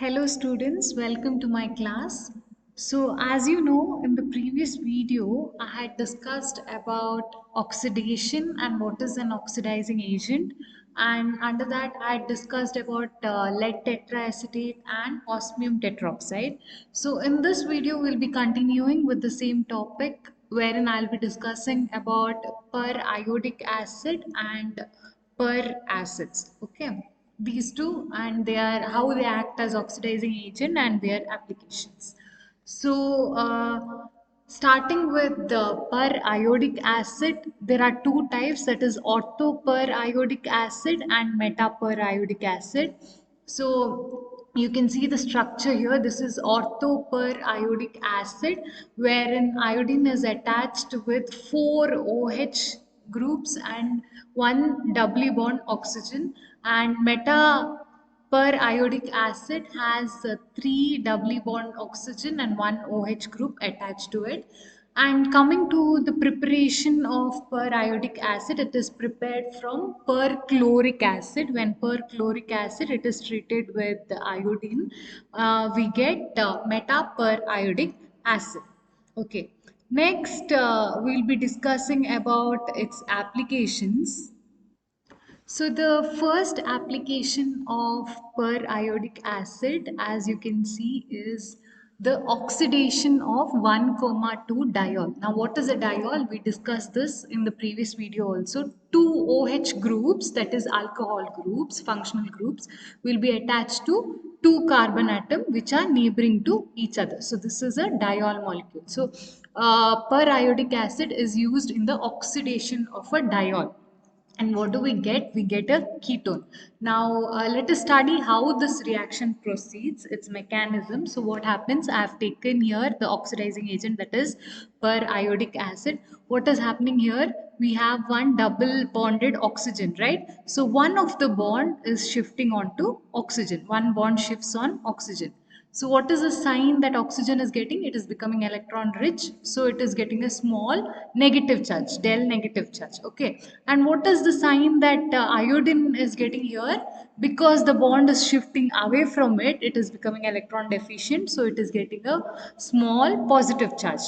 Hello students, welcome to my class. So as you know, in the previous video, I had discussed about oxidation and what is an oxidizing agent. And under that, I had discussed about lead tetraacetate and osmium tetroxide. So in this video, we'll be continuing with the same topic wherein I'll be discussing about periodic acid and per acids. Okay, these two, and they are how they act as oxidizing agent and their applications. So starting with the periodic acid, there are two types, that is orthoperiodic acid and metaperiodic acid. So you can see the structure here. This is orthoperiodic acid, wherein iodine is attached with 4 OH groups and one doubly bond oxygen, and periodic acid has 3 doubly bond oxygen and one OH group attached to it. And coming to the preparation of periodic acid, it is prepared from perchloric acid. When perchloric acid it is treated with iodine, we get metaperiodic acid. Okay. Next, we'll be discussing about its applications. So the first application of periodic acid, as you can see, is the oxidation of 1,2 diol. Now what is a diol? We discussed this in the previous video also. Two OH groups, that is alcohol groups, functional groups, will be attached to two carbon atom which are neighboring to each other. So this is a diol molecule. So periodic acid is used in the oxidation of a diol. And what do we get? We get a ketone. Now let us study how this reaction proceeds, its mechanism. So what happens? I have taken here the oxidizing agent, that is periodic acid. What is happening here? We have one double bonded oxygen, right? So one of the bond is shifting onto oxygen. One bond shifts on oxygen. So what is the sign that oxygen is getting? It is becoming electron rich. So it is getting a small negative charge, del negative charge. Okay. And what is the sign that iodine is getting here? Because the bond is shifting away from it, it is becoming electron deficient. So it is getting a small positive charge.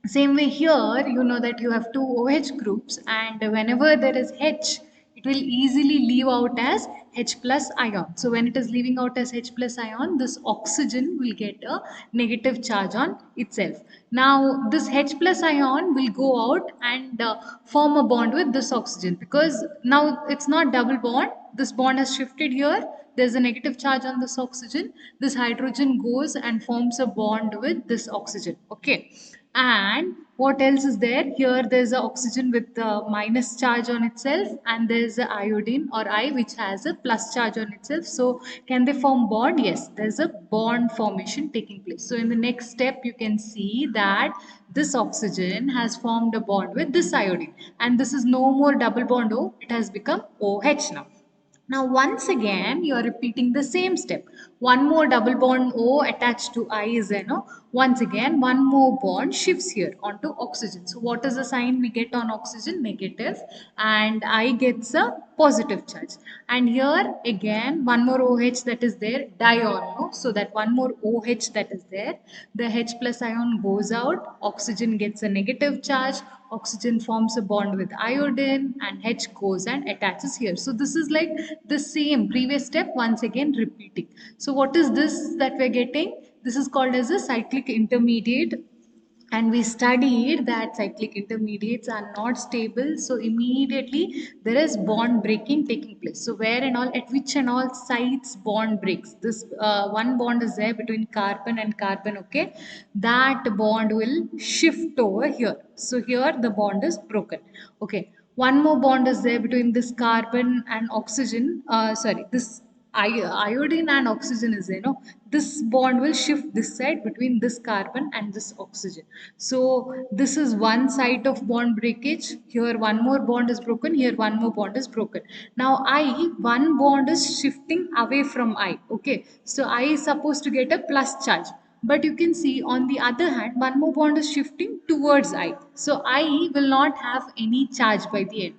Same way here, you know that you have two OH groups, and whenever there is H, it will easily leave out as H plus ion. So when it is leaving out as H plus ion, this oxygen will get a negative charge on itself. Now this H plus ion will go out and form a bond with this oxygen, because now it's not double bond. This bond has shifted here. There's a negative charge on this oxygen. This hydrogen goes and forms a bond with this oxygen. Okay. And what else is there? Here there's a oxygen with the minus charge on itself, and there's a iodine or I which has a plus charge on itself. So can they form bond? Yes, there's a bond formation taking place. So in the next step you can see that this oxygen has formed a bond with this iodine, and this is no more double bond O, it has become OH now. Now once again you are repeating the same step. One more double bond O attached to I is NO. Once again one more bond shifts here onto oxygen. So what is the sign we get on oxygen? Negative, and I gets a positive charge. And here again one more OH that is there, diol. No? So that one more OH that is there, the H plus ion goes out, oxygen gets a negative charge, oxygen forms a bond with iodine, and H goes and attaches here. So this is like the same previous step once again repeating. So what is this that we're getting? This is called as a cyclic intermediate, and we studied that cyclic intermediates are not stable, so immediately there is bond breaking taking place. So where and all, at which and all sites bond breaks? This one bond is there between carbon and carbon. Okay, that bond will shift over here. So here the bond is broken. Okay, one more bond is there between this carbon and oxygen, this iodine and oxygen is there. No, this bond will shift this side between this carbon and this oxygen. So this is one side of bond breakage. Here one more bond is broken, here one more bond is broken. Now one bond is shifting away from I. Okay, so I is supposed to get a plus charge, but you can see on the other hand one more bond is shifting towards I. So I will not have any charge by the end.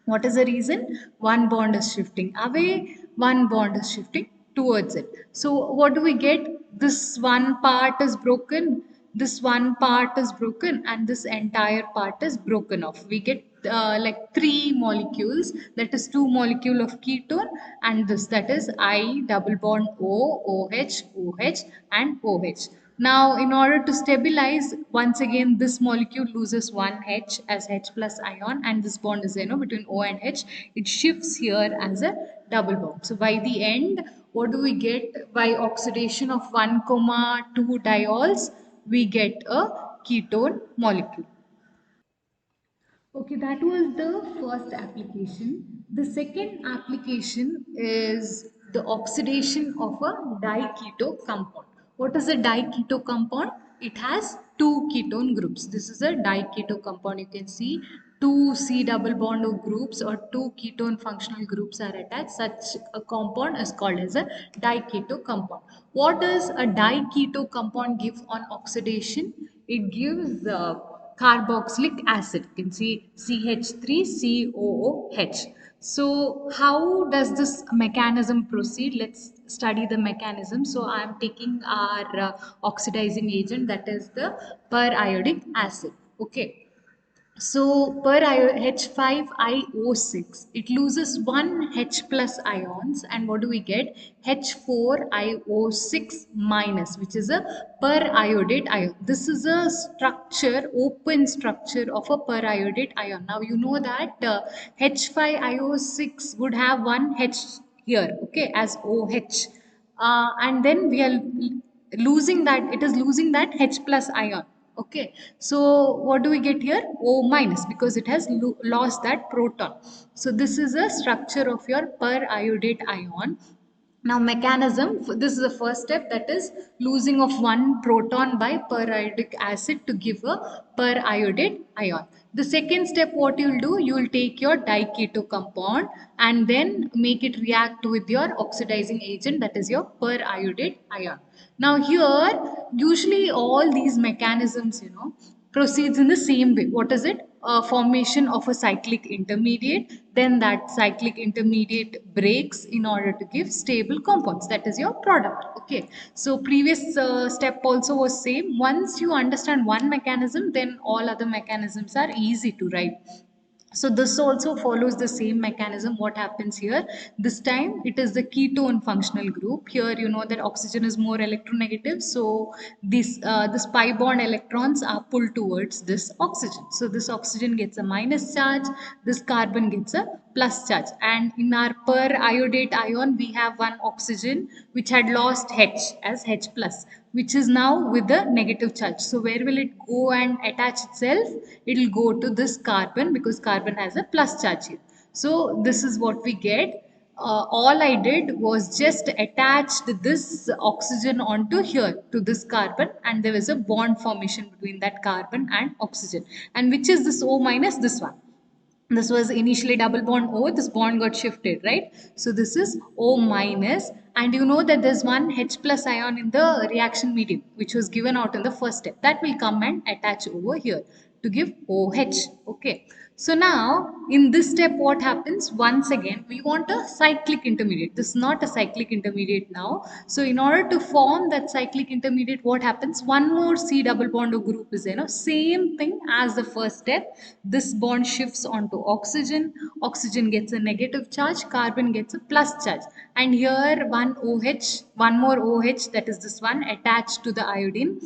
What is the reason? One bond is shifting away, one bond is shifting towards it. So what do we get? This one part is broken, this one part is broken, and this entire part is broken off. We get like three molecules, that is two molecule of ketone, and this, that is I double bond O, OH, OH, and OH. Now, in order to stabilize, once again, this molecule loses one H as H plus ion, and this bond is, between O and H. It shifts here as a double bond. So by the end, what do we get? By oxidation of 1, 2 diols, we get a ketone molecule. Okay, that was the first application. The second application is the oxidation of a diketo compound. What is a diketo compound? It has two ketone groups. This is a diketo compound. You can see two C double bond O groups or two ketone functional groups are attached. Such a compound is called as a diketo compound. What does a diketo compound give on oxidation? It gives carboxylic acid. You can see CH3COOH. So how does this mechanism proceed? Let's study the mechanism. So I am taking our oxidizing agent, that is the periodic acid. Okay. So per H5IO6, it loses one H plus ions, and what do we get? H4IO6 minus, which is a periodate ion. This is a structure, open structure of a periodate ion. Now you know that H5IO6 would have one H here, okay, as OH. And then we are losing that, it is losing that H plus ion. Okay, so what do we get here? O minus, because it has lost that proton. So this is a structure of your periodate ion. Now mechanism, this is the first step, that is losing of one proton by periodic acid to give a periodate ion. The second step, what you will do, you will take your diketo compound and then make it react with your oxidizing agent, that is your periodate ion. Now here, usually all these mechanisms, proceeds in the same way. What is it? Formation of a cyclic intermediate, then that cyclic intermediate breaks in order to give stable compounds, that is your product. Okay, so previous step also was same. Once you understand one mechanism, then all other mechanisms are easy to write. So this also follows the same mechanism. What happens here? This time it is the ketone functional group. Here you know that oxygen is more electronegative. So this pi bond electrons are pulled towards this oxygen. So this oxygen gets a minus charge. This carbon gets a plus charge. And in our periodate ion, we have one oxygen which had lost H as H plus, which is now with the negative charge. So where will it go and attach itself? It will go to this carbon, because carbon has a plus charge here. So this is what we get. All I did was just attached this oxygen onto here to this carbon, and there was a bond formation between that carbon and oxygen. And which is this O minus? This one. This was initially double bond O, this bond got shifted, right? So this is O minus, and you know that there's one H plus ion in the reaction medium which was given out in the first step. That will come and attach over here to give OH. Okay, so now in this step what happens? Once again we want a cyclic intermediate. This is not a cyclic intermediate now. So in order to form that cyclic intermediate, what happens? One more C double bond O group is there. Same thing as the first step. This bond shifts onto oxygen. Oxygen gets a negative charge, carbon gets a plus charge, and here one more OH, that is this one, attached to the iodine,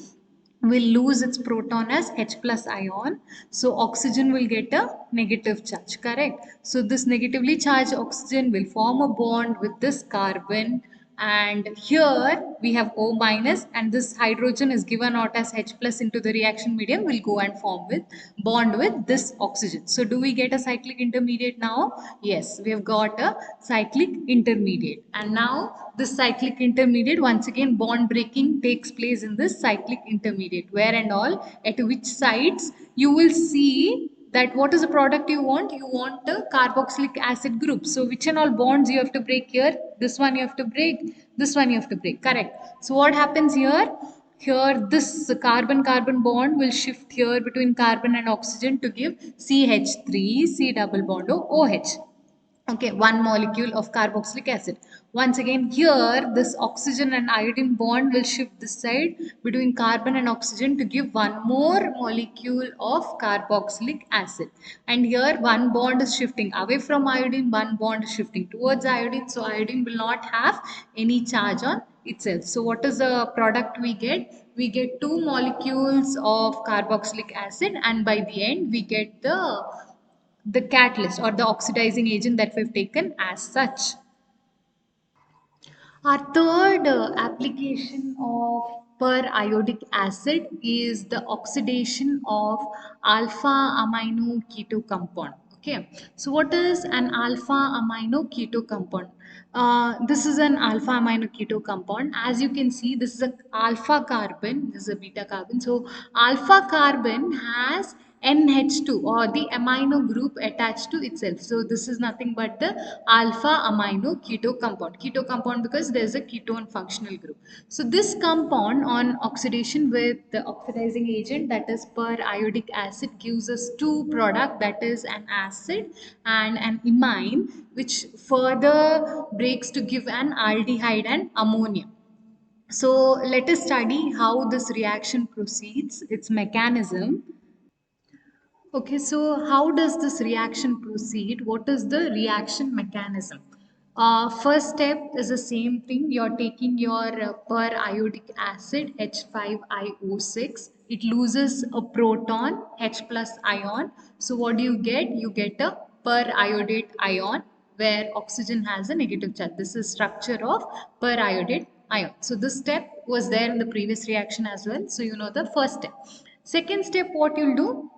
will lose its proton as H plus ion. So oxygen will get a negative charge, correct? So this negatively charged oxygen will form a bond with this carbon, and here we have O minus, and this hydrogen is given out as H plus into the reaction medium, will go and form with bond with this oxygen. So do we get a cyclic intermediate now? Yes, we have got a cyclic intermediate. And now this cyclic intermediate, once again bond breaking takes place in this cyclic intermediate. Where and all, at which sites you will see that what is the product you want? You want a carboxylic acid group. So which and all bonds you have to break here? This one you have to break, this one you have to break, correct? So what happens here? Here this carbon-carbon bond will shift here between carbon and oxygen to give CH3, C double bond O, OH. Okay, one molecule of carboxylic acid. Once again, here this oxygen and iodine bond will shift this side between carbon and oxygen to give one more molecule of carboxylic acid. And here one bond is shifting away from iodine, one bond is shifting towards iodine. So iodine will not have any charge on itself. So what is the product we get? We get two molecules of carboxylic acid, and by the end we get the catalyst or the oxidizing agent that we've taken as such. Our third application of periodic acid is the oxidation of alpha amino keto compound. Okay, so what is an alpha amino keto compound? This is an alpha amino keto compound. As you can see, this is a alpha carbon, this is a beta carbon. So alpha carbon has NH2 or the amino group attached to itself. So this is nothing but the alpha amino keto compound. Keto compound because there is a ketone functional group. So this compound on oxidation with the oxidizing agent, that is periodic acid, gives us two product, that is an acid and an imine, which further breaks to give an aldehyde and ammonia. So let us study how this reaction proceeds, its mechanism. Okay, so how does this reaction proceed? What is the reaction mechanism? First step is the same thing. You're taking your periodic acid H5IO6. It loses a proton, H plus ion. So what do you get? You get a periodate ion where oxygen has a negative charge. This is structure of periodate ion. So this step was there in the previous reaction as well. So you know the first step. Second step, what you'll do?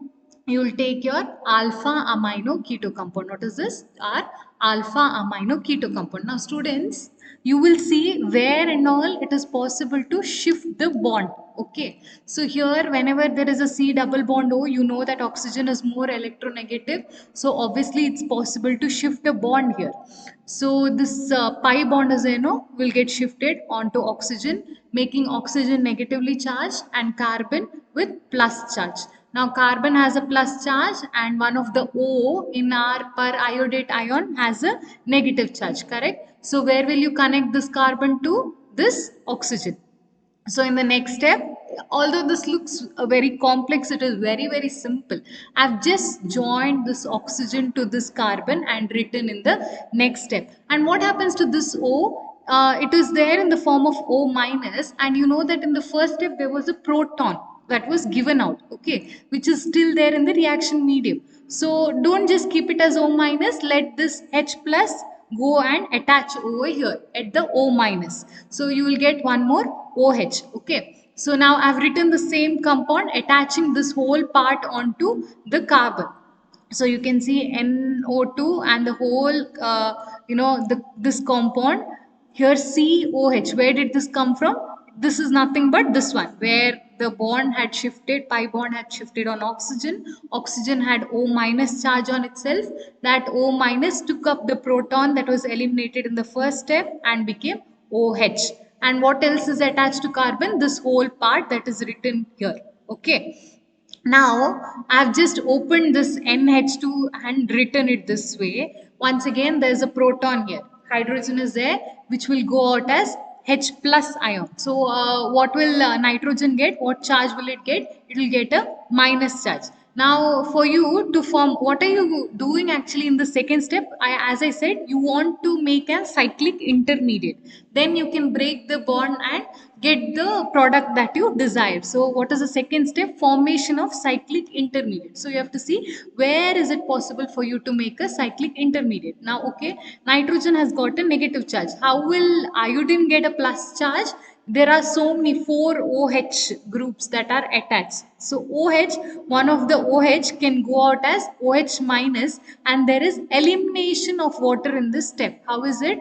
You will take your alpha amino keto compound. What is this? Our alpha amino keto compound. Now students, you will see where and all it is possible to shift the bond. Okay, so here whenever there is a C double bond O, you know that oxygen is more electronegative, so obviously it's possible to shift a bond here. So this pi bond, as I know, will get shifted onto oxygen, making oxygen negatively charged and carbon with plus charge. Now carbon has a plus charge and one of the O in our periodate ion has a negative charge, correct? So where will you connect this carbon to? This oxygen. So in the next step, although this looks very complex, it is very simple. I've just joined this oxygen to this carbon and written in the next step. And what happens to this O? It is there in the form of O minus, and you know that in the first step there was a proton that was given out, okay, which is still there in the reaction medium. So don't just keep it as O minus, let this H plus go and attach over here at the O minus. So you will get one more OH, okay. So now I've written the same compound attaching this whole part onto the carbon. So you can see NO2 and the whole, this compound here COH. Where did this come from? This is nothing but this one, where the bond had shifted, pi bond had shifted on oxygen. Oxygen had O minus charge on itself. That O minus took up the proton that was eliminated in the first step and became OH. And what else is attached to carbon? This whole part that is written here. Okay. Now I've just opened this NH2 and written it this way. Once again, there's a proton here. Hydrogen is there, which will go out as H plus ion. So what will nitrogen get? What charge will it get? It will get a minus charge. Now for you to form, what are you doing actually in the second step? As I said, you want to make a cyclic intermediate. Then you can break the bond and get the product that you desire. So what is the second step? Formation of cyclic intermediate. So you have to see where is it possible for you to make a cyclic intermediate. Now okay, nitrogen has got a negative charge. How will iodine get a plus charge? There are so many 4 OH groups that are attached. So OH, one of the OH can go out as OH minus, and there is elimination of water in this step. How is it?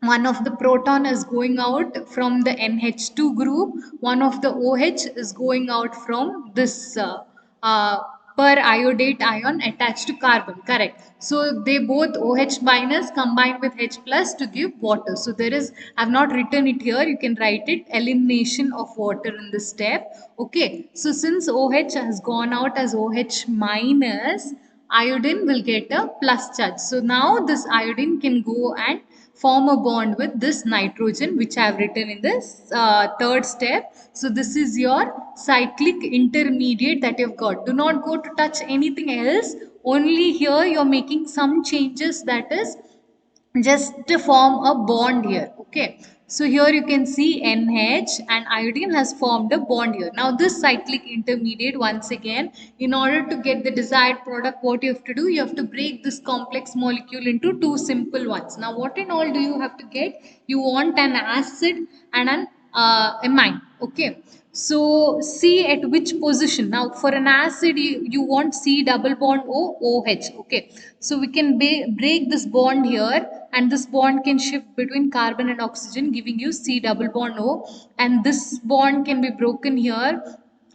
One of the proton is going out from the NH2 group, one of the OH is going out from this uh, periodate ion attached to carbon, correct? So they both OH minus combine with H plus to give water. So there is, I have not written it here, you can write it, elimination of water in this step. Okay, so since OH has gone out as OH minus, iodine will get a plus charge. So now this iodine can go and form a bond with this nitrogen, which I have written in this third step. So this is your cyclic intermediate that you've got. Do not go to touch anything else. Only here you're making some changes, that is just to form a bond here. Okay, so here you can see NH and iodine has formed a bond here. Now this cyclic intermediate, once again, in order to get the desired product, what you have to do, you have to break this complex molecule into two simple ones. Now what in all do you have to get? You want an acid and an amine. Okay, so C at which position? Now for an acid, you want C double bond O OH. Okay, so we can break this bond here, and this bond can shift between carbon and oxygen, giving you C double bond O, and this bond can be broken here,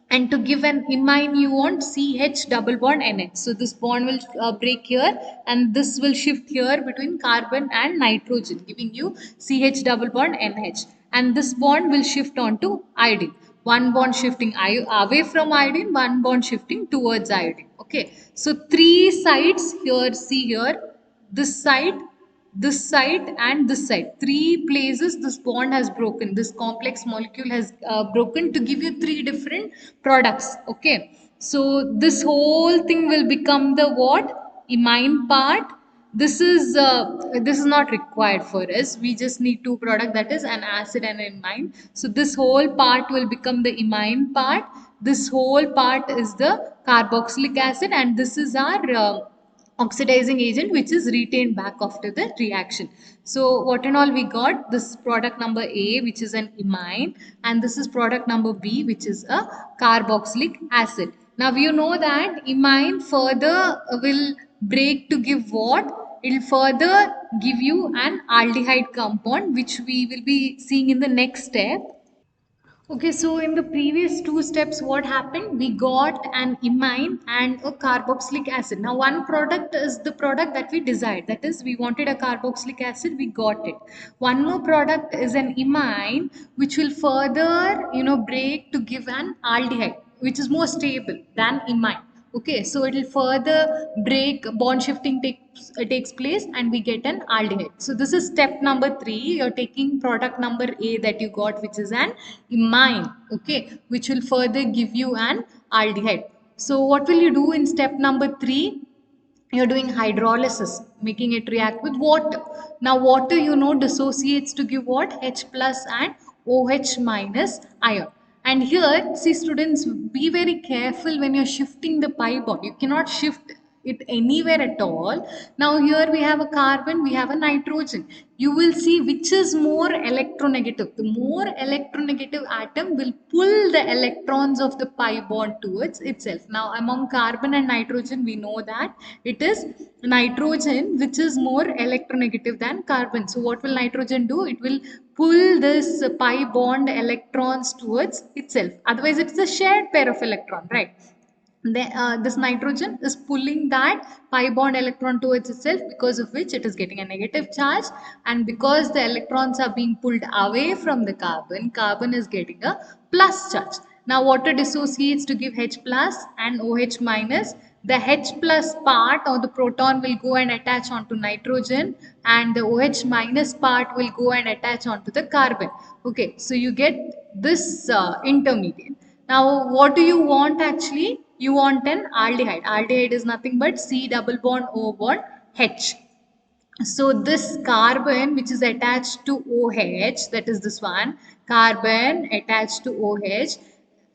and to give an imine you want CH double bond NH. So this bond will break here, and this will shift here between carbon and nitrogen, giving you CH double bond NH, and this bond will shift on to iodine. One bond shifting away from iodine, one bond shifting towards iodine. Okay, so three sides here, see here, this side and this side, three places this bond has broken, this complex molecule has broken to give you three different products. Okay, so this whole thing will become the what, imine part. This is not required for us, we just need two product, that is an acid and an imine. So this whole part will become the imine part, this whole part is the carboxylic acid, and this is our oxidizing agent which is retained back after the reaction. So what and all we got, this product number A, which is an imine, and this is product number B, which is a carboxylic acid. Now you know that imine further will break to give what? It will further give you an aldehyde compound, which we will be seeing in the next step. Okay, so in the previous two steps, what happened? We got an imine and a carboxylic acid. Now, one product is the product that we desired. That is, we wanted a carboxylic acid, we got it. One more product is an imine, which will further, break to give an aldehyde, which is more stable than imine. Okay, so it will further break, bond shifting takes place, and we get an aldehyde. So this is step number 3. You're taking product number A that you got, which is an imine, okay, which will further give you an aldehyde. So what will you do in step number 3? You're doing hydrolysis, making it react with water. Now water, dissociates to give what? H plus and OH minus ion. And here, see students, be very careful when you're shifting the pi bond. You cannot shift it anywhere at all. Now here we have a carbon, we have a nitrogen. You will see which is more electronegative. The more electronegative atom will pull the electrons of the pi bond towards itself. Now among carbon and nitrogen, we know that it is nitrogen which is more electronegative than carbon. So what will nitrogen do? It will pull this pi bond electrons towards itself. Otherwise it's a shared pair of electron, right? This nitrogen is pulling that pi bond electron towards itself, because of which it is getting a negative charge, and because the electrons are being pulled away from the carbon is getting a plus charge. Now water dissociates to give H plus and OH minus. The H plus part, or the proton, will go and attach onto nitrogen, and the OH minus part will go and attach onto the carbon. Okay, so you get this intermediate. Now, what do you want actually? You want an aldehyde. Aldehyde is nothing but C double bond O bond H. So this carbon which is attached to OH, that is this one, carbon attached to OH.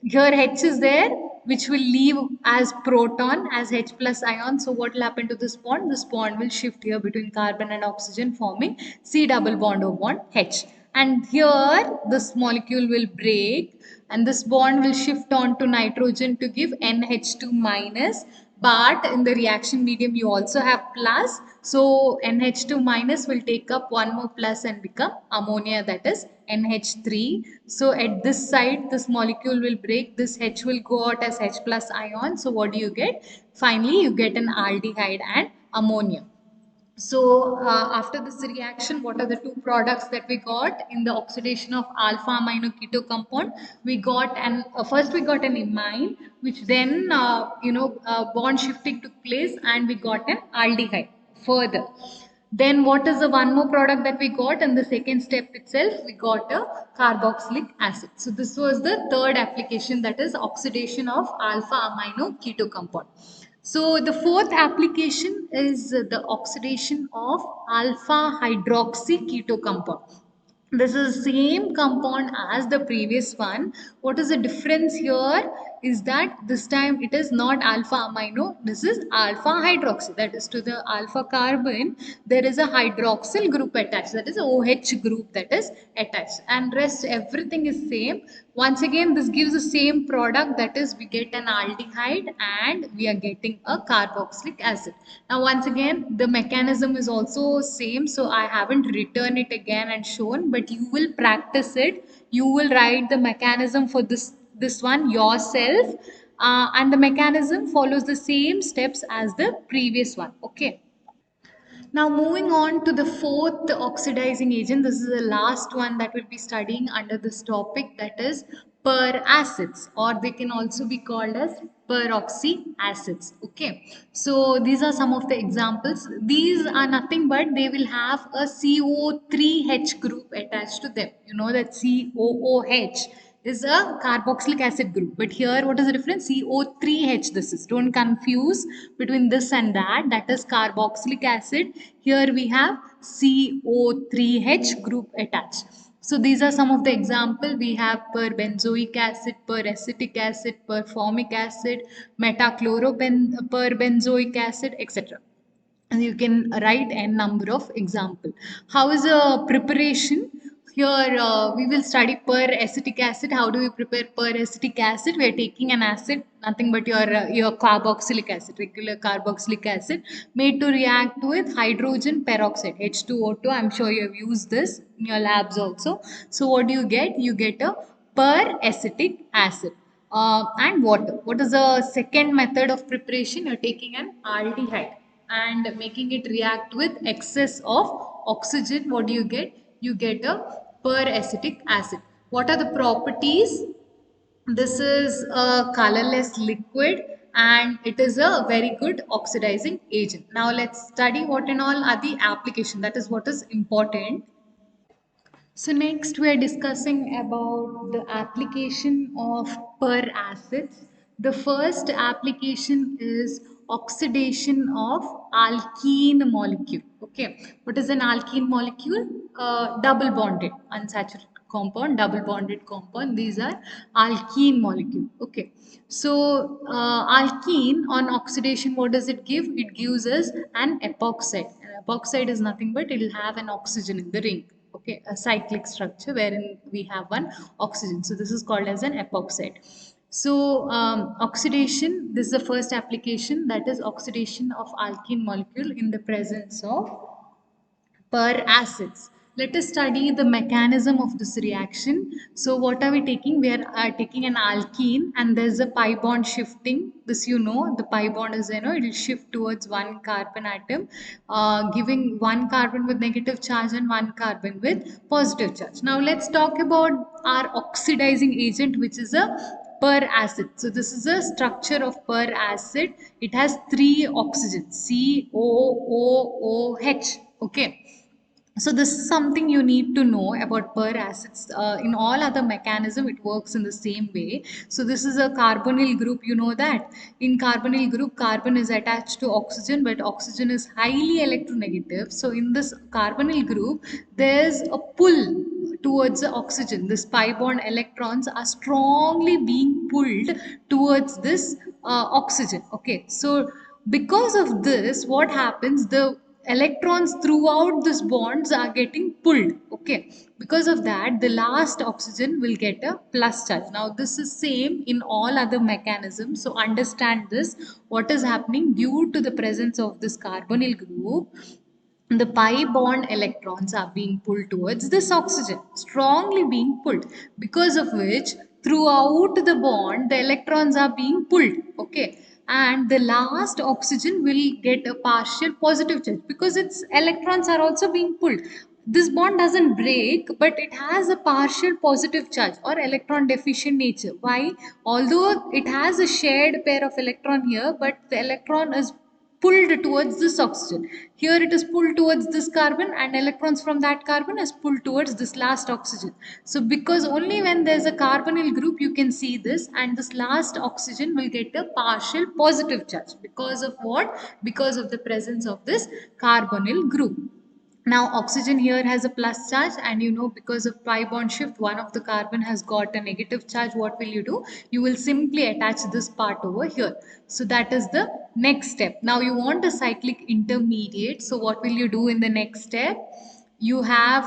Here H is there, which will leave as proton, as H plus ion. So what will happen to this bond? This bond will shift here between carbon and oxygen, forming C double bond O bond H. And here this molecule will break, and this bond will shift on to nitrogen to give NH2 minus. But in the reaction medium you also have plus, so NH2 minus will take up one more plus and become ammonia, that is NH3. So at this side this molecule will break, this H will go out as H plus ion. So what do you get? Finally you get an aldehyde and ammonia. So after this reaction, what are the two products that we got in the oxidation of alpha amino keto compound? We got an first we got an imine, which then bond shifting took place, and we got an aldehyde further. Then what is the one more product that we got in the second step itself? We got a carboxylic acid. So this was the third application, that is oxidation of alpha amino keto compound. So the fourth application is the oxidation of alpha hydroxy keto compound. This is same compound as the previous one. What is the difference here is that this time it is not alpha amino, this is alpha hydroxy. That is, to the alpha carbon there is a hydroxyl group attached, that is OH group that is attached, and rest everything is same. Once again this gives the same product, that is we get an aldehyde and we are getting a carboxylic acid. Now once again the mechanism is also same, so I haven't written it again and shown, but you will practice it. You will write the mechanism for this one yourself, and the mechanism follows the same steps as the previous one. Okay. Now moving on to the fourth oxidizing agent, this is the last one that we'll be studying under this topic, that is peracids, or they can also be called as peroxy acids. Okay, so these are some of the examples. These are nothing but they will have a CO3H group attached to them. You know that COOH is a carboxylic acid group, but here what is the difference? CO3H this is, don't confuse between this and that, that is carboxylic acid. Here we have CO3H group attached. So these are some of the example. We have perbenzoic acid, peracetic acid, performic acid, perbenzoic acid, etc. And you can write n number of example. How is a preparation? Here we will study peracetic acid. How do we prepare peracetic acid? We are taking an acid, nothing but your carboxylic acid, regular carboxylic acid, made to react with hydrogen peroxide, H2O2. I'm sure you have used this in your labs also. So what do you get? You get a peracetic acid. And water. What is the second method of preparation? You're taking an aldehyde and making it react with excess of oxygen. What do you get? You get a peracetic acid. What are the properties? This is a colorless liquid and it is a very good oxidizing agent. Now let's study what and all are the application, that is what is important. So next we are discussing about the application of peracids. The first application is oxidation of alkene molecule. Okay, what is an alkene molecule? Double bonded unsaturated compound, double bonded compound. These are alkene molecule. Okay, so alkene on oxidation, what does it give? It gives us an epoxide. An epoxide is nothing but it will have an oxygen in the ring. Okay, a cyclic structure wherein we have one oxygen, so this is called as an epoxide. So oxidation, this is the first application, that is oxidation of alkene molecule in the presence of peracids. Let us study the mechanism of this reaction. So what are we taking? We are taking an alkene and there's a pi bond shifting. This you know, the pi bond is, it will shift towards one carbon atom, giving one carbon with negative charge and one carbon with positive charge. Now let's talk about our oxidizing agent, which is a peracid. So this is a structure of peracid. It has three oxygens, COOH. Okay, so this is something you need to know about peracids. In all other mechanism it works in the same way. So this is a carbonyl group, you know that in carbonyl group carbon is attached to oxygen, but oxygen is highly electronegative. So in this carbonyl group there's a pull towards the oxygen. This pi bond electrons are strongly being pulled towards this oxygen. Okay, so because of this, what happens? The electrons throughout this bonds are getting pulled. Okay, because of that the last oxygen will get a plus charge. Now this is same in all other mechanisms, so understand this. What is happening? Due to the presence of this carbonyl group, the pi bond electrons are being pulled towards this oxygen, strongly being pulled, because of which throughout the bond the electrons are being pulled. Okay, and the last oxygen will get a partial positive charge because its electrons are also being pulled. This bond doesn't break, but it has a partial positive charge or electron deficient nature. Why? Although it has a shared pair of electron here, but the electron is pulled towards this oxygen. Here it is pulled towards this carbon, and electrons from that carbon is pulled towards this last oxygen. So because only when there's a carbonyl group you can see this, and this last oxygen will get a partial positive charge. Because of what? Because of the presence of this carbonyl group. Now oxygen here has a plus charge, and because of pi bond shift one of the carbon has got a negative charge. What will you do? You will simply attach this part over here. So that is the next step. Now you want a cyclic intermediate. So what will you do in the next step? You have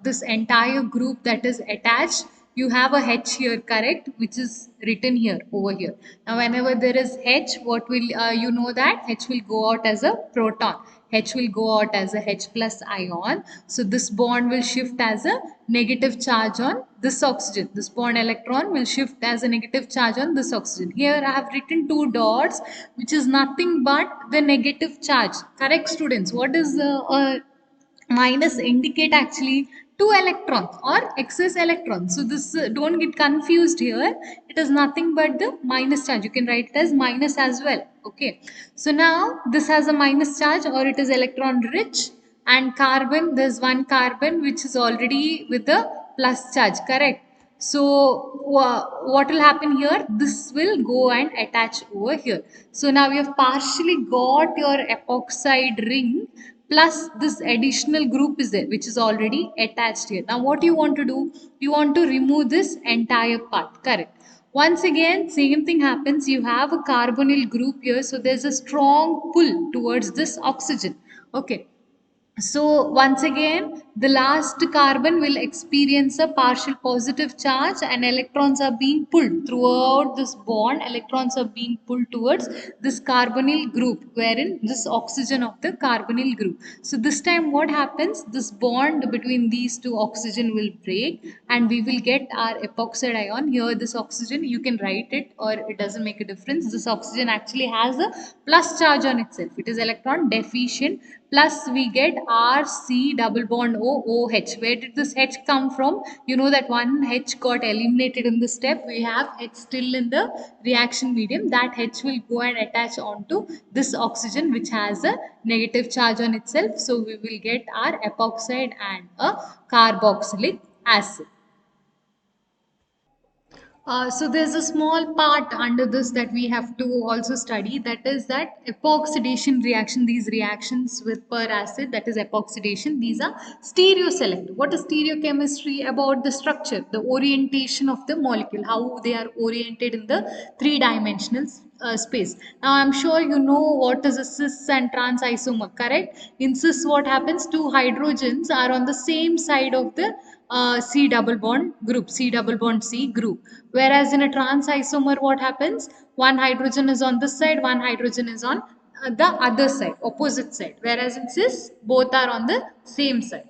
this entire group that is attached. You have a H here, correct, which is written here over here. Now whenever there is H, what will you know that H will go out as a proton. H will go out as a H plus ion. So this bond will shift as a negative charge on this oxygen. This bond electron will shift as a negative charge on this oxygen. Here I have written two dots, which is nothing but the negative charge. Correct, students? What is the minus indicate actually two electrons or excess electrons. So this don't get confused here. It is nothing but the minus charge. You can write it as minus as well. Okay. So now this has a minus charge, or it is electron rich, and carbon, there's one carbon which is already with the plus charge. Correct. So what will happen here? This will go and attach over here. So now you have partially got your epoxide ring, plus this additional group is there which is already attached here. Now what you want to do? You want to remove this entire part. Correct. Once again same thing happens. You have a carbonyl group here, so there's a strong pull towards this oxygen. Okay. So once again, the last carbon will experience a partial positive charge, and electrons are being pulled throughout this bond. Electrons are being pulled towards this carbonyl group, wherein this oxygen of the carbonyl group. So this time what happens? This bond between these two oxygen will break, and we will get our epoxide ion. Here this oxygen, you can write it or it doesn't make a difference. This oxygen actually has a plus charge on itself. It is electron deficient, plus we get RC double bond OH. Where did this H come from? You know that one H got eliminated in this step. We have H still in the reaction medium. That H will go and attach onto this oxygen which has a negative charge on itself. So we will get our epoxide and a carboxylic acid. So there's a small part under this that we have to also study, that is that epoxidation reaction. These reactions with per acid, that is epoxidation, these are stereoselective. What is stereochemistry? About the structure, the orientation of the molecule, how they are oriented in the three-dimensional space. Now I'm sure you know what is a cis and trans isomer, correct? In cis what happens? Two hydrogens are on the same side of the C double bond group, C double bond C group. Whereas in a trans isomer, what happens? One hydrogen is on this side, one hydrogen is on the other side, opposite side. Whereas in cis, both are on the same side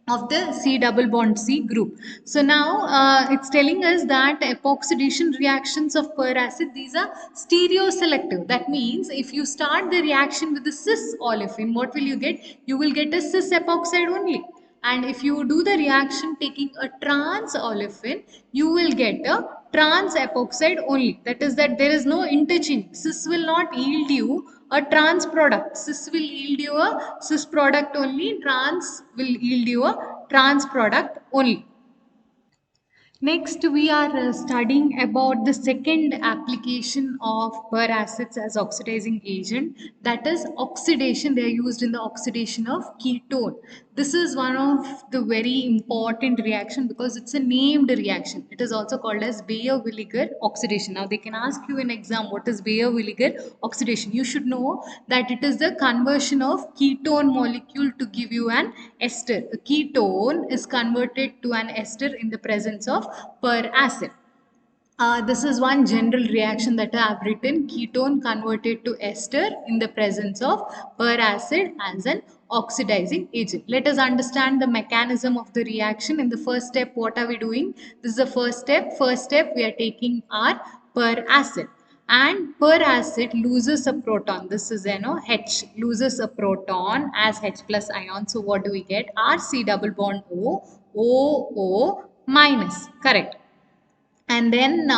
of the C double bond C group. So now it's telling us that epoxidation reactions of per acid, these are stereoselective. That means if you start the reaction with the cis olefin, what will you get? You will get a cis epoxide only. And if you do the reaction taking a trans olefin, you will get a trans epoxide only. That is that there is no interchange. Cis will not yield you a trans product. Cis will yield you a cis product only. Trans will yield you a trans product only. Next, we are studying about the second application of per acids as oxidizing agent, that is oxidation. They are used in the oxidation of ketone. This is one of the very important reaction because it's a named reaction. It is also called as Baeyer-Villiger oxidation. Now they can ask you in exam, what is Baeyer-Villiger oxidation? You should know that it is the conversion of ketone molecule to give you an ester. A ketone is converted to an ester in the presence of per acid. This is one general reaction that I have written: ketone converted to ester in the presence of per acid as an oxidizing agent. Let us understand the mechanism of the reaction. In the first step, what are we doing? This is the first step. First step, we are taking our per acid. and per acid loses a proton. This is H loses a proton as H plus ion. So what do we get? RC double bond O minus. Correct. And then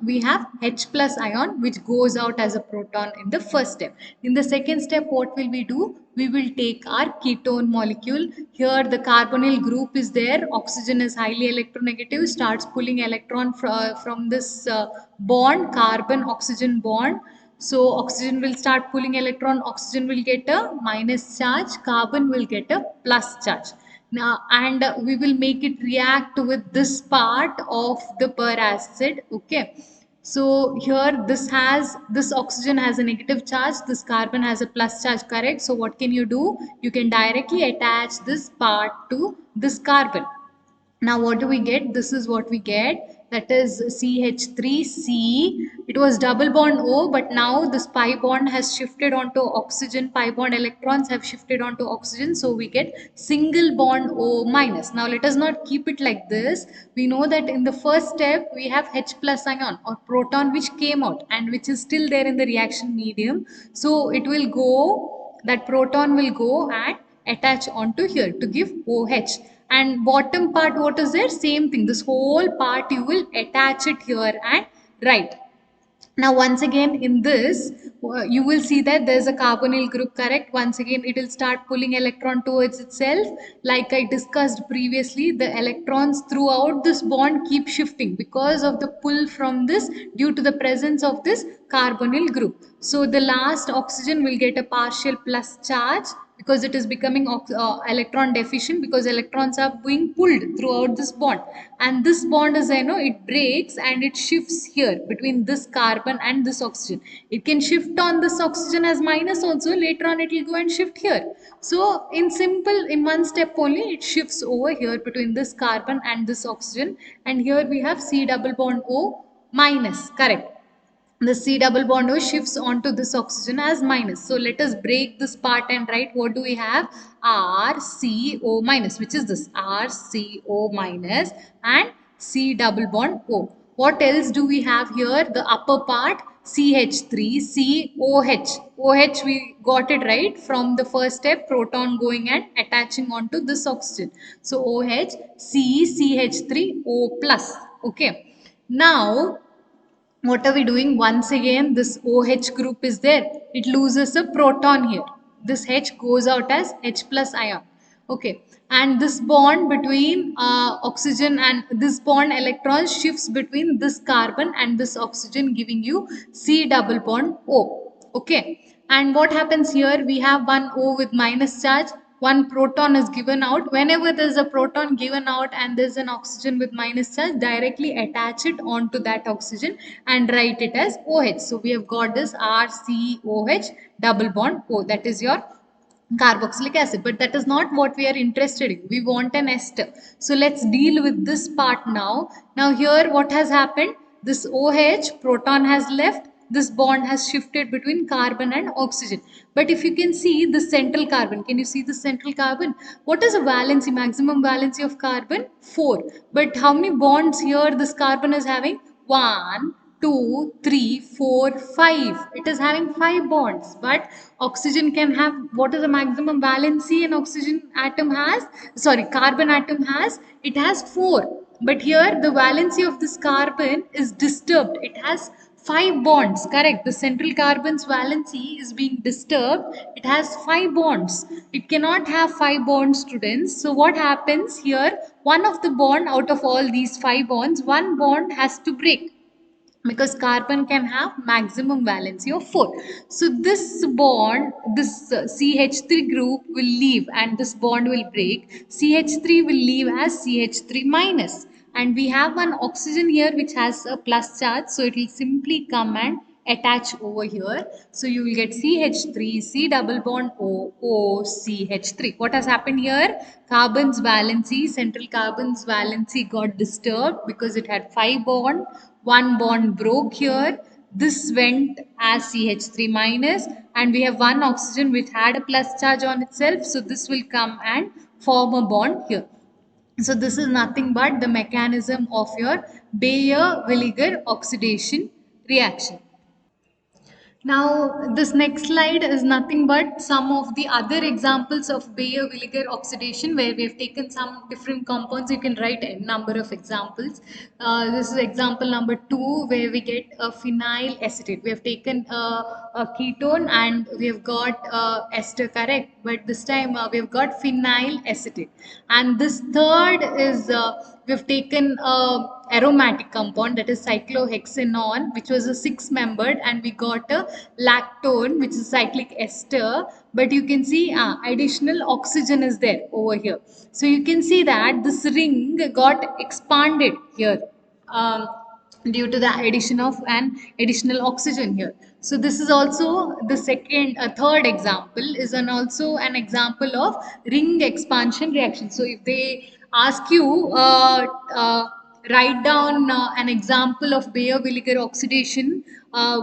we have H plus ion which goes out as a proton in the first step. In the second step, what will we do? We will take our ketone molecule. Here the carbonyl group is there. Oxygen is highly electronegative, starts pulling electron from this bond, carbon oxygen bond. So oxygen will start pulling electron, oxygen will get a minus charge, carbon will get a plus charge. Now, and we will make it react with this part of the per acid. Okay. So here this oxygen has a negative charge, this carbon has a plus charge, correct? So what can you do? You can directly attach this part to this carbon. Now what do we get? This is what we get, that is CH3C. It was double bond O, but now this pi bond has shifted onto oxygen. Pi bond electrons have shifted onto oxygen, so we get single bond O minus. Now let us not keep it like this. We know that in the first step we have H plus ion or proton which came out and which is still there in the reaction medium. So it will go, that proton will go and attach onto here to give OH. And bottom part, what is there? Same thing, this whole part you will attach it here and write. Now once again in this you will see that there is a carbonyl group, correct? Once again it will start pulling electron towards itself. Like I discussed previously, the electrons throughout this bond keep shifting because of the pull from this, due to the presence of this carbonyl group. So the last oxygen will get a partial plus charge because it is becoming electron deficient, because electrons are being pulled throughout this bond, and this bond is it breaks and it shifts here between this carbon and this oxygen. It can shift on this oxygen as minus also, later on it will go and shift here. So in one step only it shifts over here between this carbon and this oxygen, and here we have C double bond O minus, correct? The C double bond O shifts onto this oxygen as minus. So let us break this part and write, what do we have? RCO minus, which is this RCO minus, and C double bond O. What else do we have here? The upper part, CH3COH. OH we got it right from the first step, proton going and attaching onto this oxygen. So OH, CH3O plus. Okay. Now what are we doing? Once again this OH group is there, it loses a proton here. This H goes out as H plus ion. Okay, and this bond between oxygen and this bond electron shifts between this carbon and this oxygen, giving you C double bond O. Okay, and what happens here? We have one O with minus charge, one proton is given out. Whenever there is a proton given out and there is an oxygen with minus charge, directly attach it onto that oxygen and write it as OH. So we have got this RCOH double bond O, that is your carboxylic acid. But that is not what we are interested in. We want an ester. So let's deal with this part now. Now here what has happened? This OH proton has left, this bond has shifted between carbon and oxygen. But if you can see the central carbon, can you see the central carbon? What is the valency, maximum valency of carbon? 4. But how many bonds here this carbon is having? 1, 2, 3, 4, 5. It is having 5 bonds. But oxygen can have, what is the maximum valency an oxygen atom has? Sorry, carbon atom has? It has 4. But here the valency of this carbon is disturbed. It has 5 bonds, correct? The central carbon's valency is being disturbed. It has 5 bonds. It cannot have 5 bonds, students. So what happens here? One of the bond out of all these 5 bonds, one bond has to break, because carbon can have maximum valency of 4. So this bond, this CH3 group will leave and this bond will break. CH3 will leave as CH3 minus. And we have one oxygen here which has a plus charge. So it will simply come and attach over here. So you will get CH3, C double bond O, CH3. What has happened here? Carbon's valency, central carbon's valency got disturbed because it had 5 bond. One bond broke here. This went as CH3 minus, and we have one oxygen which had a plus charge on itself. So this will come and form a bond here. So this is nothing but the mechanism of your Baeyer-Villiger oxidation reaction. Now, this next slide is nothing but some of the other examples of Baeyer-Villiger oxidation where we have taken some different compounds. You can write a number of examples. This is example number 2 where we get a phenyl acetate. We have taken a ketone and we have got ester, correct? But this time we have got phenyl acetate. And this third is we have taken a aromatic compound, that is cyclohexanone, which was a 6-membered, and we got a lactone, which is cyclic ester. But you can see additional oxygen is there over here. So you can see that this ring got expanded here. Due to the addition of an additional oxygen here. So this is also the third example is also an example of ring expansion reaction. So if they ask you write down an example of Baeyer-Villiger oxidation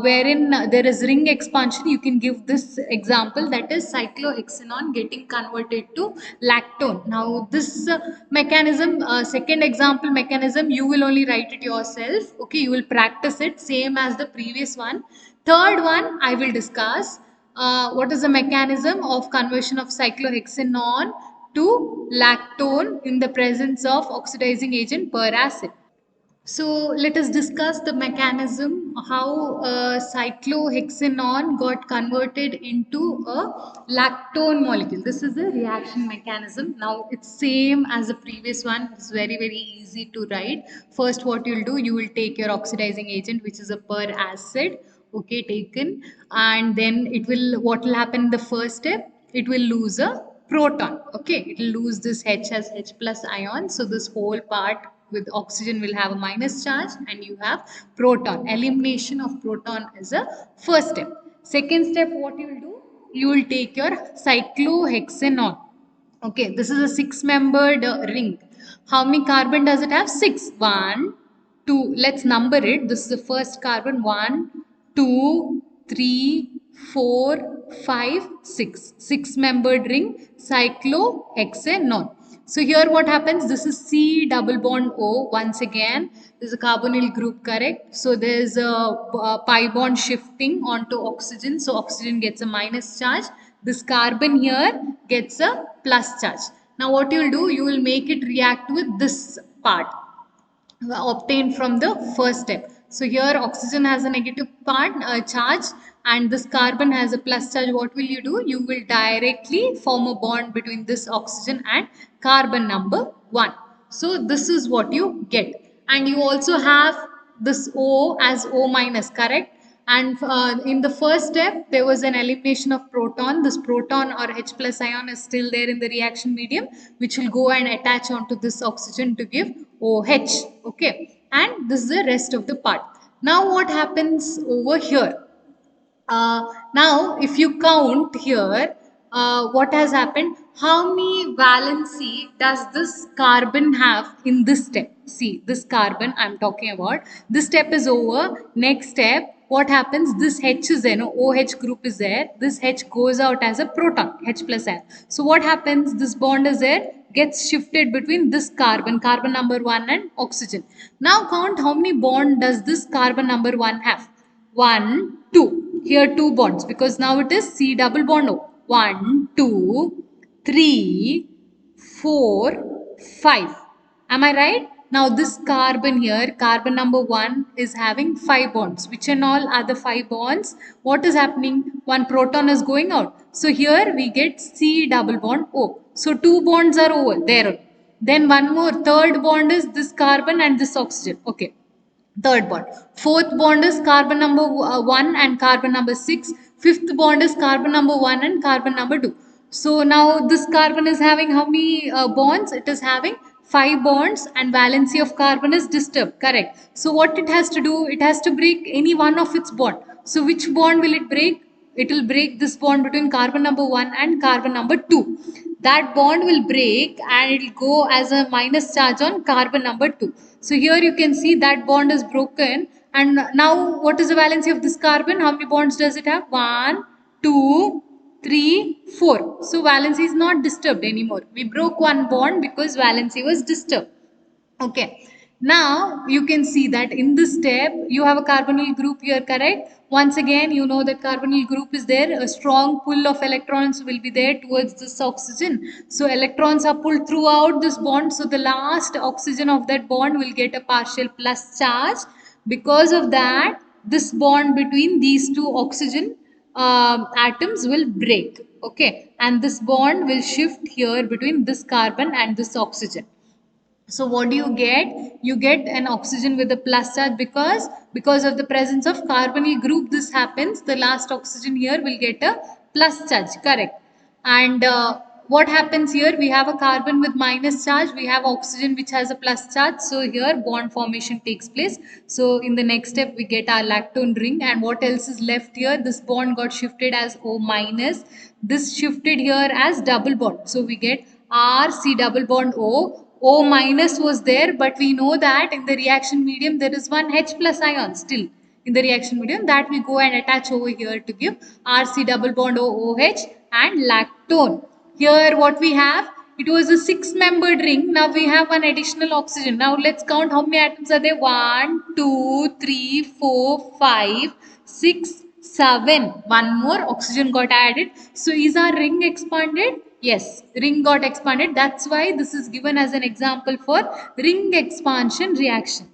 wherein there is ring expansion, you can give this example, that is cyclohexanone getting converted to lactone. Now this mechanism, second example mechanism, you will only write it yourself. Okay, you will practice it same as the previous one. Third one I will discuss. What is the mechanism of conversion of cyclohexanone to lactone in the presence of oxidizing agent peracid? So let us discuss the mechanism how cyclohexanone got converted into a lactone molecule. This is the reaction mechanism. Now it's same as the previous one. It's very easy to write. First what you'll do, you will take your oxidizing agent, which is a peracid, okay, taken, and then what will happen in the first step, it will lose a proton. Okay, it will lose this H as H plus ion. So this whole part with oxygen will have a minus charge and you have proton. Elimination of proton is a first step. Second step, what you will do, you will take your cyclohexanone. Okay, this is a 6-membered ring. How many carbon does it have? 6. 1, 2. Let's number it. This is the first carbon. 1, 2, 3, 4, 5, 6. 6-membered ring, cyclohexanone. So here what happens? This is C double bond O. Once again, this is a carbonyl group, correct? So there is a pi bond shifting onto oxygen. So oxygen gets a minus charge. This carbon here gets a plus charge. Now what you will do, you will make it react with this part obtained from the first step. So here oxygen has a negative charge and this carbon has a plus charge. What will you do? You will directly form a bond between this oxygen and carbon number 1. So this is what you get. And you also have this O as O minus, correct? And in the first step, there was an elimination of proton. This proton or H plus ion is still there in the reaction medium, which will go and attach onto this oxygen to give OH. Okay. And this is the rest of the part. Now what happens over here? Now, if you count here, what has happened? How many valency does this carbon have in this step? See, this carbon I'm talking about. This step is over. Next step, what happens? This H is there, no? OH group is there. This H goes out as a proton, H plus ion. So what happens? This bond is there, gets shifted between this carbon, carbon number 1 and oxygen. Now count how many bond does this carbon number 1 have? 1, 2. Here 2 bonds because now it is C double bond O. 1, 2, 3, 4, 5. Am I right? Now this carbon here, carbon number 1 is having 5 bonds. Which and all are the 5 bonds? What is happening? One proton is going out. So here we get C double bond O. So 2 bonds are over there. Then one more, third bond is this carbon and this oxygen. Okay. Third bond. Fourth bond is carbon number 1 and carbon number 6. Fifth bond is carbon number 1 and carbon number 2. So now this carbon is having how many bonds? It is having 5 bonds and valency of carbon is disturbed. Correct. So what it has to do? It has to break any one of its bond. So which bond will it break? It will break this bond between carbon number 1 and carbon number 2. That bond will break and it will go as a minus charge on carbon number 2. So here you can see that bond is broken. And now what is the valency of this carbon? How many bonds does it have? 1, 2, 3, 4. So valency is not disturbed anymore. We broke one bond because valency was disturbed. Okay. Now you can see that in this step you have a carbonyl group here, correct? Once again, you know that carbonyl group is there. A strong pull of electrons will be there towards this oxygen. So electrons are pulled throughout this bond. So the last oxygen of that bond will get a partial plus charge. Because of that, this bond between these two oxygen atoms will break. Okay, and this bond will shift here between this carbon and this oxygen. So what do you get? You get an oxygen with a plus charge because of the presence of carbonyl group. This happens. The last oxygen here will get a plus charge. Correct. And what happens here? We have a carbon with minus charge. We have oxygen which has a plus charge. So here bond formation takes place. So in the next step we get our lactone ring. And what else is left here? This bond got shifted as O minus. This shifted here as double bond. So we get RC double bond O. O minus was there, but we know that in the reaction medium there is one H plus ion still in the reaction medium, that we go and attach over here to give RC double bond OH and lactone. Here what we have, it was a 6-membered ring. Now we have one additional oxygen. Now let's count how many atoms are there. 1, 2, 3, 4, 5, 6, 7. One more oxygen got added. So is our ring expanded? Yes, ring got expanded. That's why this is given as an example for ring expansion reaction.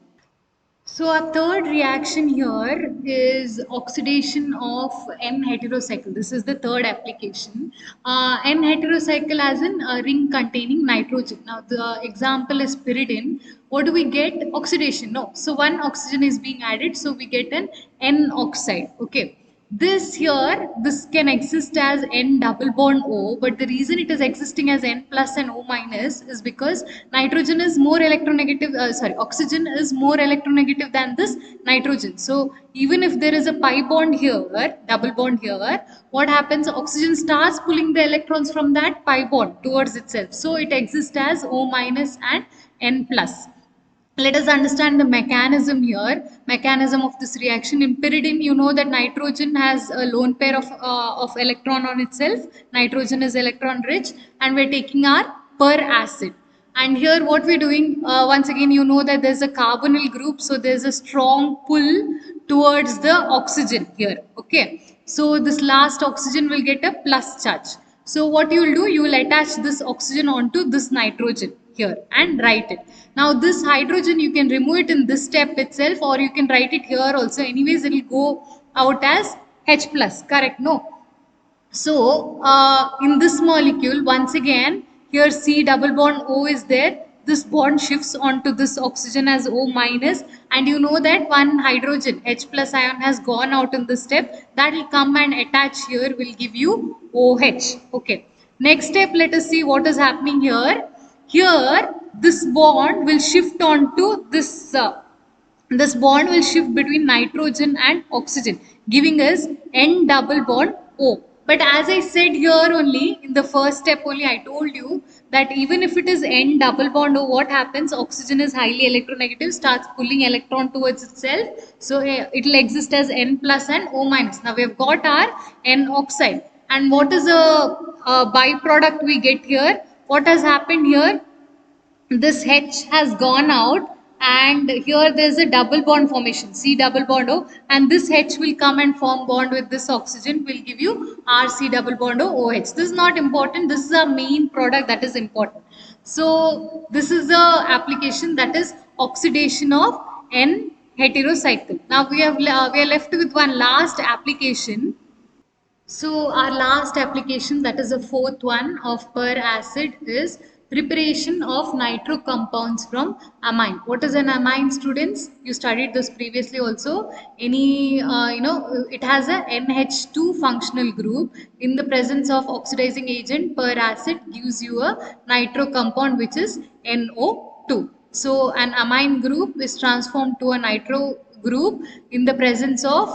So our third reaction here is oxidation of N-heterocycle. This is the third application. N-heterocycle as in a ring containing nitrogen. Now the example is pyridine. What do we get? Oxidation. No. So one oxygen is being added. So we get an N-oxide. Okay. This here, this can exist as N double bond O, but the reason it is existing as N plus and O minus is because nitrogen is more electronegative, oxygen is more electronegative than this nitrogen. So even if there is a pi bond here, double bond here, what happens? Oxygen starts pulling the electrons from that pi bond towards itself. So it exists as O minus and N plus. Let us understand the mechanism of this reaction. In pyridine, you know that nitrogen has a lone pair of electron on itself. Nitrogen is electron rich, and we're taking our per acid. And here what we're doing, once again, you know that there's a carbonyl group, so there's a strong pull towards the oxygen here. Okay, so this last oxygen will get a plus charge. So what you will do, you will attach this oxygen onto this nitrogen here and write it. Now this hydrogen, you can remove it in this step itself, or you can write it here also. Anyways, it will go out as H plus, correct? No. So in this molecule, once again, here C double bond O is there. This bond shifts onto this oxygen as O minus, and you know that one hydrogen H plus ion has gone out in this step. That will come and attach here, will give you OH. Okay. Next step, let us see what is happening here. Here, this bond will shift onto this. This bond will shift between nitrogen and oxygen, giving us N double bond O. But as I said here only, in the first step only, I told you that even if it is N double bond O, what happens? Oxygen is highly electronegative, starts pulling electron towards itself. So it will exist as N plus and O minus. Now we have got our N oxide. And what is a byproduct we get here? What has happened here? This H has gone out, and here there is a double bond formation, C double bond O, and this H will come and form bond with this oxygen, will give you RC double bond O OH. This is not important. This is a main product that is important. So this is the application, that is oxidation of N heterocycle. Now we are left with one last application. So our last application, that is the fourth one of per acid, is preparation of nitro compounds from amine. What is an amine, students? You studied this previously also. Any, it has a NH2 functional group. In the presence of oxidizing agent, per acid gives you a nitro compound which is NO2. So an amine group is transformed to a nitro group in the presence of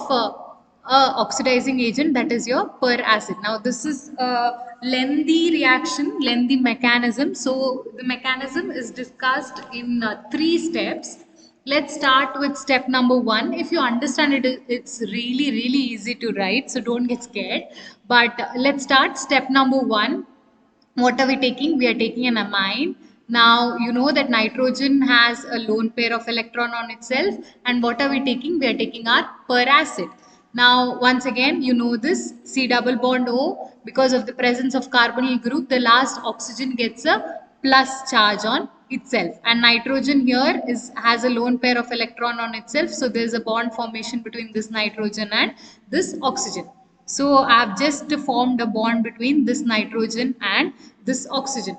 oxidizing agent, that is your per acid. Now this is a lengthy reaction, lengthy mechanism. So the mechanism is discussed in 3 steps. Let's start with step number 1. If you understand it, it's really easy to write, so don't get scared. But let's start step number 1. What are we taking? We are taking an amine. Now you know that nitrogen has a lone pair of electron on itself, and what are we taking? We are taking our per acid. Now once again you know this C double bond O, because of the presence of carbonyl group, the last oxygen gets a plus charge on itself, and nitrogen here has a lone pair of electron on itself, so there is a bond formation between this nitrogen and this oxygen. So I have just formed a bond between this nitrogen and this oxygen.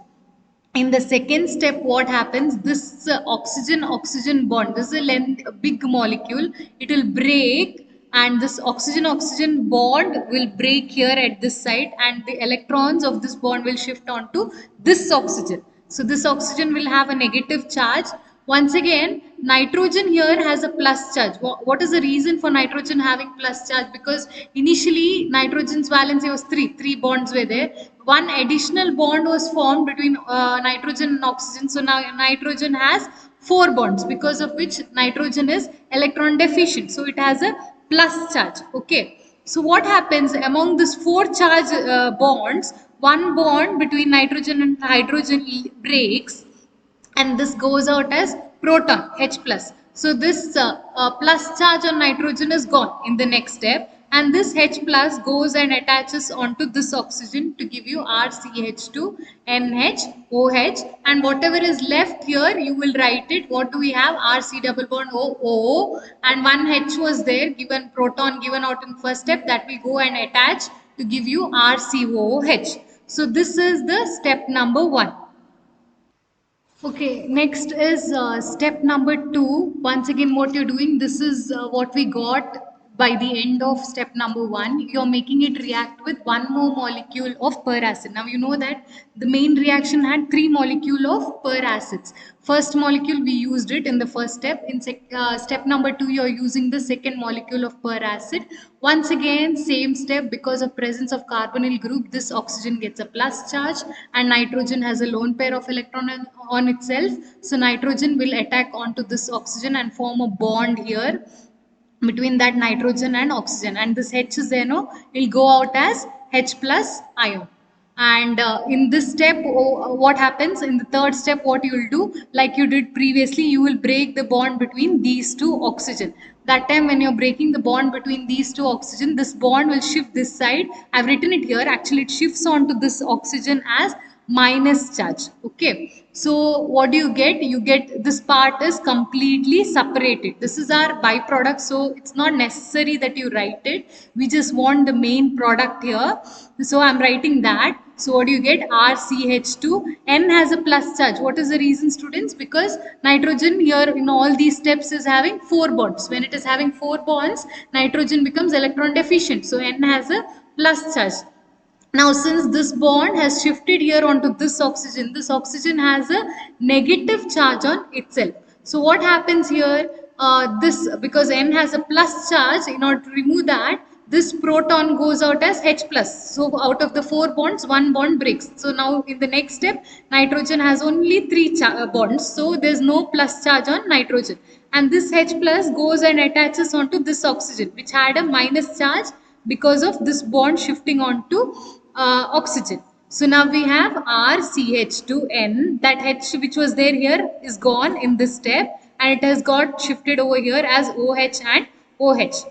In the second step, what happens? This oxygen bond, this is a big molecule, it will break, and this oxygen bond will break here at this side, and the electrons of this bond will shift onto this oxygen. So this oxygen will have a negative charge. Once again, nitrogen here has a plus charge. What is the reason for nitrogen having plus charge? Because initially nitrogen's valency was 3 bonds were there. One additional bond was formed between nitrogen and oxygen. So now nitrogen has 4 bonds, because of which nitrogen is electron deficient. So it has a plus charge. Okay. So what happens among these 4 charge bonds? One bond between nitrogen and hydrogen breaks, and this goes out as proton H plus. So this plus charge on nitrogen is gone in the next step, and this H plus goes and attaches onto this oxygen to give you RCH2 NH and whatever is left here you will write it. What do we have? RC double bond O, and one H was there given, proton given out in first step, that will go and attach to give you RCOH. So this is the step number 1. Okay, next is step number 2. Once again, what you're doing, this is what we got by the end of step number 1. You're making it react with one more molecule of per acid. Now you know that the main reaction had 3 molecule of per acids. First molecule we used it in the first step. In step number 2, you're using the second molecule of per acid. Once again, same step, because of presence of carbonyl group, this oxygen gets a plus charge, and nitrogen has a lone pair of electron on itself. So nitrogen will attack onto this oxygen and form a bond here between that nitrogen and oxygen, and this H is there, no, will go out as H plus ion. And in this step, what happens in the third step? What you will do, like you did previously, you will break the bond between these two oxygen. That time when you're breaking the bond between these two oxygen, this bond will shift this side. I've written it here, actually it shifts onto this oxygen as minus charge. Okay, so what do you get? You get this part is completely separated. This is our byproduct, so it's not necessary that you write it. We just want the main product here, so I'm writing that. So what do you get? RCH2. N has a plus charge. What is the reason, students? Because nitrogen here in all these steps is having 4 bonds. When it is having 4 bonds, nitrogen becomes electron deficient, so N has a plus charge. Now since this bond has shifted here onto this oxygen has a negative charge on itself. So what happens here? This, because N has a plus charge, in order to remove that, this proton goes out as H plus. So out of the 4 bonds, 1 bond breaks. So now in the next step, nitrogen has only 3 bonds. So there is no plus charge on nitrogen. And this H plus goes and attaches onto this oxygen, which had a minus charge because of this bond shifting onto oxygen. So now we have RCH2N. That H which was there here is gone in this step, and it has got shifted over here as OH and OH.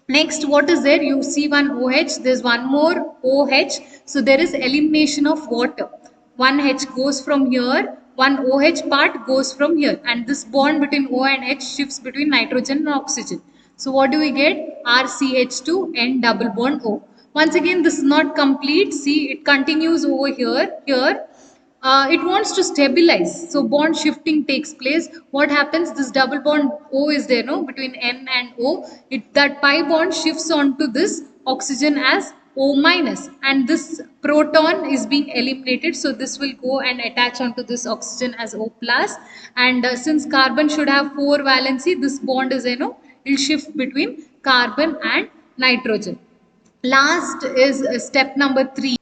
Next, what is there? You see one OH, there's one more OH. So there is elimination of water. One H goes from here, one OH part goes from here, and this bond between O and H shifts between nitrogen and oxygen. So what do we get? RCH2N double bond O. Once again, this is not complete. See, it continues over here. It wants to stabilize, so bond shifting takes place. What happens? This double bond O is there, no, between N and O. That pi bond shifts onto this oxygen as O minus, and this proton is being eliminated, so this will go and attach onto this oxygen as O plus. And since carbon should have 4 valency, this bond is, it will shift between carbon and nitrogen. Last is step number 3.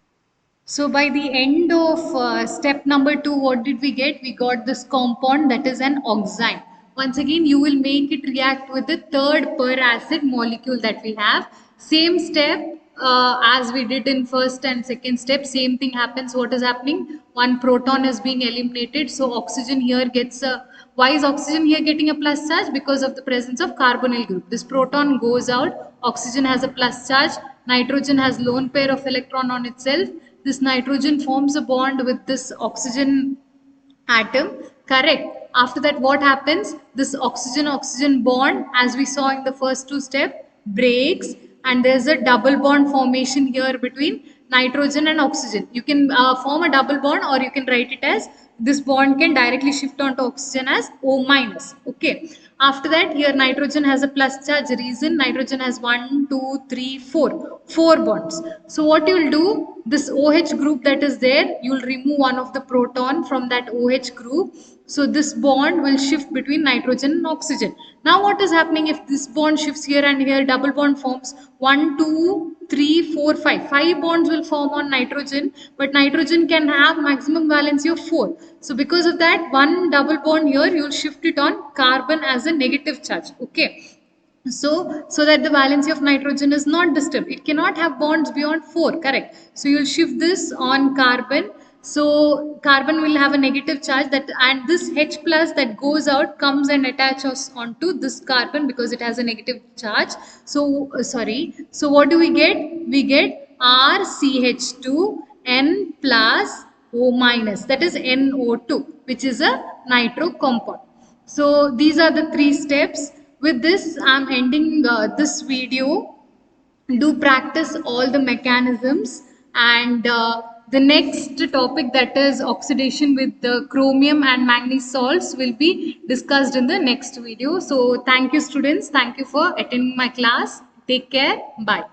So by the end of step number 2, what did we get? We got this compound that is an oxime. Once again, you will make it react with the third per acid molecule that we have. Same step, as we did in first and second step, same thing happens. What is happening? One proton is being eliminated. So oxygen here gets a, why is oxygen here getting a plus charge? Because of the presence of carbonyl group. This proton goes out, oxygen has a plus charge, nitrogen has lone pair of electron on itself. This nitrogen forms a bond with this oxygen atom, correct? After that, what happens? This oxygen oxygen bond, as we saw in the first two steps, breaks, and there's a double bond formation here between nitrogen and oxygen. You can form a double bond, or you can write it as, this bond can directly shift onto oxygen as O minus. Okay, after that, here nitrogen has a plus charge. Reason, nitrogen has 1 2 3 4 bonds. So what you will do, this OH group that is there, you will remove one of the proton from that OH group. So this bond will shift between nitrogen and oxygen. Now what is happening? If this bond shifts here and here, double bond forms, 1 2 3 4 5. 5 bonds will form on nitrogen, but nitrogen can have maximum valency of 4. So because of that, one double bond here, you will shift it on carbon as a negative charge. Okay, so that the valency of nitrogen is not disturbed. It cannot have bonds beyond 4, correct? So you will shift this on carbon. So carbon will have a negative charge, that, and this H plus that goes out comes and attaches onto this carbon because it has a negative charge. So so what do we get? We get RCH2 N plus O minus, that is NO2, which is a nitro compound. So these are the 3 steps. With this, I'm ending this video. Do practice all the mechanisms, and the next topic, that is oxidation with the chromium and manganese salts, will be discussed in the next video. So thank you students, thank you for attending my class. Take care, bye.